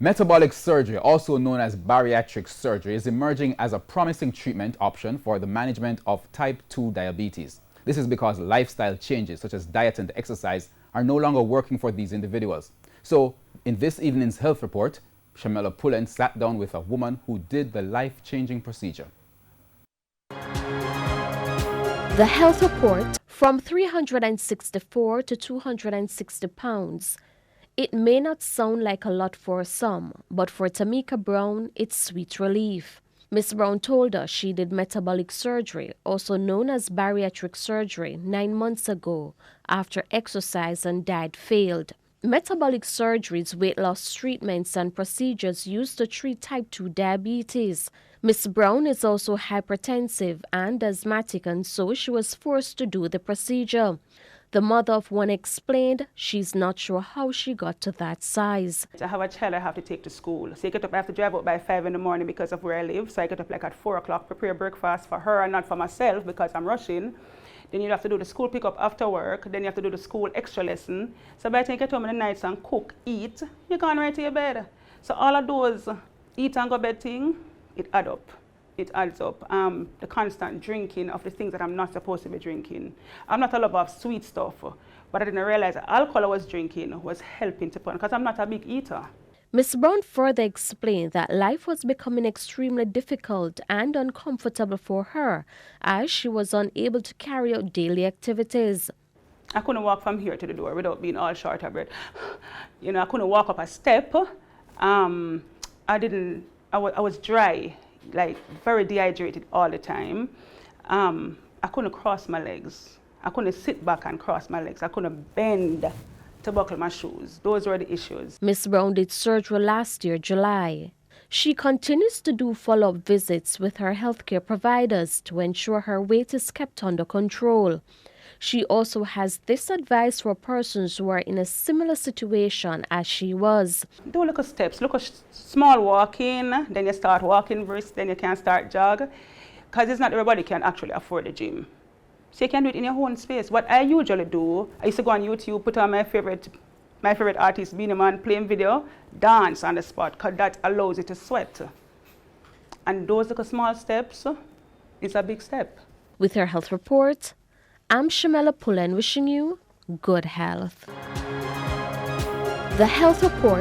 Metabolic surgery, also known as bariatric surgery, is emerging as a promising treatment option for the management of type 2 diabetes. This is because lifestyle changes such as diet and exercise are no longer working for these individuals. So, in this evening's health report, Shamela Pullen sat down with a woman who did the life-changing procedure. The health report, from 364 to 260 pounds. It may not sound like a lot for some, but for Tamika Brown, it's sweet relief. Miss Brown told us she did metabolic surgery, also known as bariatric surgery, 9 months ago after exercise and diet failed. Metabolic surgery is weight loss treatments and procedures used to treat type 2 diabetes. Miss Brown is also hypertensive and asthmatic, and so she was forced to do the procedure. The mother of one explained she's not sure how she got to that size. I have a child I have to take to school. So I have to drive out by 5 in the morning because of where I live. So I get up like at 4 o'clock, prepare breakfast for her and not for myself because I'm rushing. Then you have to do the school pickup after work. Then you have to do the school extra lesson. So by the time you get home in the nights and cook, eat, you're going right to your bed. So all of those eat and go bed thing, it adds up. It adds up. The constant drinking of the things that I'm not supposed to be drinking. I'm not a lover of sweet stuff, but I didn't realize the alcohol I was drinking was helping to put, because I'm not a big eater. Ms. Brown further explained that life was becoming extremely difficult and uncomfortable for her as she was unable to carry out daily activities. I couldn't walk from here to the door without being all short of breath. You know, I couldn't walk up a step. I was dry, like very dehydrated all the time. I couldn't cross my legs. I couldn't sit back and cross my legs. I couldn't bend to buckle my shoes. Those were the issues. Ms. Brown did surgery last year, July. She continues to do follow-up visits with her healthcare providers to ensure her weight is kept under control. She also has this advice for persons who are in a similar situation as she was. Do little steps, look at small walking, then you start walking brisk, then you can start jog. Because it's not everybody can actually afford a gym. So you can do it in your own space. What I usually do, I used to go on YouTube, put on my favorite artist, Beanie Man, playing video, dance on the spot, because that allows you to sweat. And those little small steps is a big step. With her health report, I'm Shamela Pullen wishing you good health. The health report